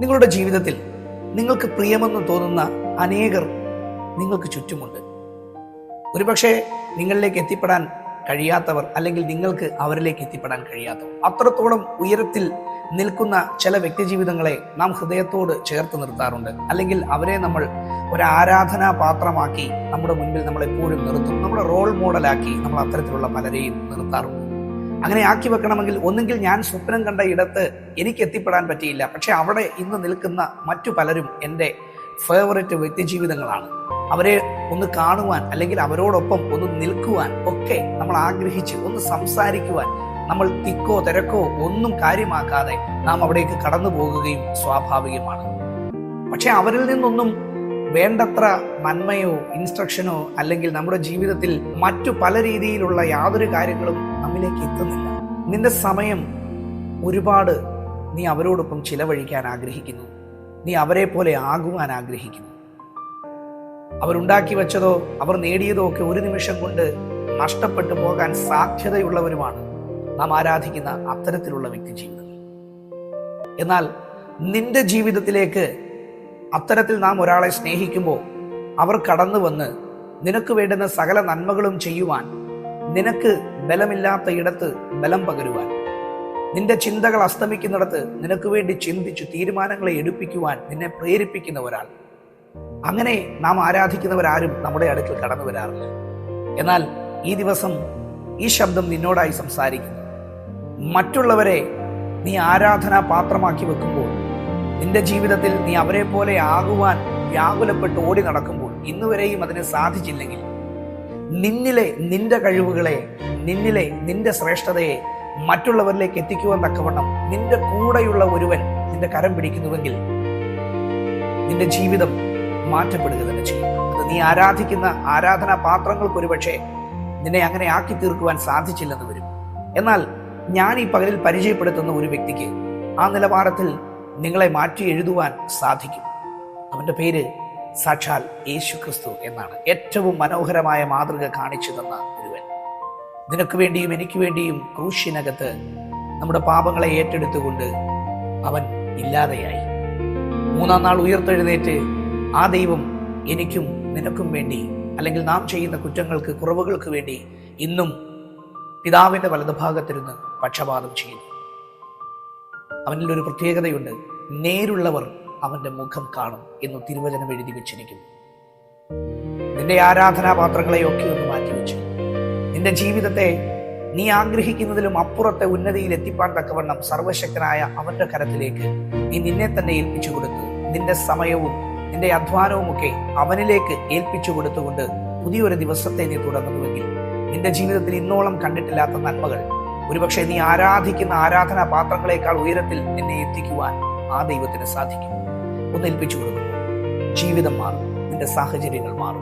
നിങ്ങളുടെ ജീവിതത്തിൽ നിങ്ങൾക്ക് പ്രിയമെന്ന് തോന്നുന്ന അനേകർ നിങ്ങൾക്ക് ചുറ്റുമുണ്ട്. ഒരുപക്ഷെ നിങ്ങളിലേക്ക് എത്തിപ്പെടാൻ കഴിയാത്തവർ, അല്ലെങ്കിൽ നിങ്ങൾക്ക് അവരിലേക്ക് എത്തിപ്പെടാൻ കഴിയാത്തവർ, അത്രത്തോളം ഉയരത്തിൽ നിൽക്കുന്ന ചില വ്യക്തിജീവിതങ്ങളെ നാം ഹൃദയത്തോട് ചേർത്ത് നിർത്താറുണ്ട്. അല്ലെങ്കിൽ അവരെ നമ്മൾ ഒരു ആരാധനാ പാത്രമാക്കി നമ്മുടെ മുൻപിൽ നമ്മളെപ്പോഴും നിർത്തും. നമ്മുടെ റോൾ മോഡലാക്കി നമ്മൾ അത്തരത്തിലുള്ള പലരെയും നിർത്താറുണ്ട്. അങ്ങനെ ആക്കി വെക്കണമെങ്കിൽ ഒന്നുകിൽ ഞാൻ സ്വപ്നം കണ്ട ഇടത്ത് എനിക്ക് എത്തിപ്പെടാൻ പറ്റിയില്ല, പക്ഷെ അവിടെ ഇന്ന് നിൽക്കുന്ന മറ്റു പലരും എൻ്റെ ഫേവററ്റ് വ്യക്തിജീവിതങ്ങളാണ്. അവരെ ഒന്ന് കാണുവാൻ, അല്ലെങ്കിൽ അവരോടൊപ്പം ഒന്ന് നിൽക്കുവാൻ ഒക്കെ നമ്മൾ ആഗ്രഹിച്ച് ഒന്ന് സംസാരിക്കുവാൻ നമ്മൾ തിക്കോ തിരക്കോ ഒന്നും കാര്യമാക്കാതെ നാം അവിടേക്ക് കടന്നു പോകുകയും സ്വാഭാവികമാണ്. പക്ഷെ അവരിൽ നിന്നൊന്നും വേണ്ടത്ര നന്മയോ ഇൻസ്ട്രക്ഷനോ അല്ലെങ്കിൽ നമ്മുടെ ജീവിതത്തിൽ മറ്റു പല രീതിയിലുള്ള യാതൊരു കാര്യങ്ങളും നമ്മിലേക്ക് എത്തുന്നില്ല. നിന്റെ സമയം ഒരുപാട് നീ അവരോടൊപ്പം ചിലവഴിക്കാൻ ആഗ്രഹിക്കുന്നു. നീ അവരെ പോലെ ആകുവാൻ ആഗ്രഹിക്കുന്നു. അവരുണ്ടാക്കി വെച്ചതോ അവർ നേടിയതോ ഒക്കെ ഒരു നിമിഷം കൊണ്ട് നഷ്ടപ്പെട്ടു പോകാൻ സാധ്യതയുള്ളവരുമാണ് നാം ആരാധിക്കുന്ന അത്തരത്തിലുള്ള വ്യക്തി ജീവിതങ്ങൾ. എന്നാൽ നിന്റെ ജീവിതത്തിലേക്ക് അത്തരത്തിൽ നാം ഒരാളെ സ്നേഹിക്കുമ്പോൾ അവർ കടന്നു വന്ന് നിനക്ക് വേണ്ടുന്ന സകല നന്മകളും ചെയ്യുവാൻ, നിനക്ക് ബലമില്ലാത്ത ഇടത്ത് ബലം പകരുവാൻ, നിന്റെ ചിന്തകൾ അസ്തമിക്കുന്നിടത്ത് നിനക്ക് വേണ്ടി ചിന്തിച്ചു തീരുമാനങ്ങളെ എടുപ്പിക്കുവാൻ നിന്നെ പ്രേരിപ്പിക്കുന്ന ഒരാൾ, അങ്ങനെ നാം ആരാധിക്കുന്നവരാരും നമ്മുടെ അടുക്കൽ കടന്നു വരാറില്ല. എന്നാൽ ഈ ദിവസം ഈ ശബ്ദം നിന്നോടായി സംസാരിക്കുന്നു. മറ്റുള്ളവരെ നീ ആരാധനാ പാത്രമാക്കി വെക്കുമ്പോൾ, നിന്റെ ജീവിതത്തിൽ നീ അവരെ പോലെ ആകുവാൻ വ്യാകുലപ്പെട്ട് ഓടി നടക്കുമ്പോൾ, ഇന്നുവരെയും അതിന് സാധിച്ചില്ലെങ്കിൽ, നിന്നിലെ നിന്റെ കഴിവുകളെ, നിന്നിലെ നിന്റെ ശ്രേഷ്ഠതയെ മറ്റുള്ളവരിലേക്ക് എത്തിക്കുവാൻ തക്കവണ്ണം നിന്റെ കൂടെയുള്ള ഒരുവൻ നിന്റെ കരം പിടിക്കുന്നുവെങ്കിൽ നിന്റെ ജീവിതം മാറ്റപ്പെടുക തന്നെ ചെയ്യും. അത് നീ ആരാധിക്കുന്ന ആരാധനാ പാത്രങ്ങൾക്ക് ഒരുപക്ഷെ നിന്നെ അങ്ങനെ ആക്കി തീർക്കുവാൻ സാധിച്ചില്ലെന്ന് വരും. എന്നാൽ ഞാൻ ഈ പകലിൽ പരിചയപ്പെടുത്തുന്ന ഒരു വ്യക്തിക്ക് ആ നിലവാരത്തിൽ നിങ്ങളെ മാറ്റി എഴുതുവാൻ സാധിക്കും. അവന്റെ പേര് സാക്ഷാൽ യേശു ക്രിസ്തു എന്നാണ്. ഏറ്റവും മനോഹരമായ മാതൃക കാണിച്ചു തന്ന ഒരുവൻ. നിനക്ക് വേണ്ടിയും എനിക്ക് വേണ്ടിയും ക്രൂശിനകത്ത് നമ്മുടെ പാപങ്ങളെ ഏറ്റെടുത്തുകൊണ്ട് അവൻ ഇല്ലാതെയായി. മൂന്നാം നാൾ ഉയർത്തെഴുന്നേറ്റ് ആ ദൈവം എനിക്കും നിനക്കും വേണ്ടി, അല്ലെങ്കിൽ നാം ചെയ്യുന്ന കുറ്റങ്ങൾക്ക് കുറവുകൾക്ക് വേണ്ടി ഇന്നും പിതാവിന്റെ വലതുഭാഗത്തിരുന്ന് പക്ഷപാതം ചെയ്യുന്നു. അവനിൽ ഒരു പ്രത്യേകതയുണ്ട്. നേരുള്ളവർ അവന്റെ മുഖം കാണും എന്ന് തിരുവചനം എഴുതി വെച്ചിരിക്കുന്നു. നിന്റെ ആരാധനാപാത്രങ്ങളെയൊക്കെ ഒന്ന് മാറ്റിവെച്ച് നിന്റെ ജീവിതത്തെ നീ ആഗ്രഹിക്കുന്നതിലും അപ്പുറത്തെ ഉന്നതിയിൽ എത്തിപ്പാൻ തക്കവണ്ണം സർവശക്തനായ അവന്റെ കരത്തിലേക്ക് നീ നിന്നെ തന്നെ ഏൽപ്പിച്ചു കൊടുത്ത്, നിന്റെ സമയവും നിന്റെ അധ്വാനവും ഒക്കെ അവനിലേക്ക് ഏൽപ്പിച്ചു കൊടുത്തുകൊണ്ട് പുതിയൊരു ദിവസത്തെ നീ തുടങ്ങുന്നുവെങ്കിൽ നിന്റെ ജീവിതത്തിൽ ഇന്നോളം കണ്ടിട്ടില്ലാത്ത നന്മകൾ, ഒരുപക്ഷെ നീ ആരാധിക്കുന്ന ആരാധനാ പാത്രങ്ങളെക്കാൾ ഉയരത്തിൽ നിന്നെ എത്തിക്കുവാൻ ആ ദൈവത്തിന് സാധിക്കും. ഒന്ന് ഏൽപ്പിച്ചു കൊടുക്കും. ജീവിതം മാറും, നിന്റെ സാഹചര്യങ്ങൾ മാറും.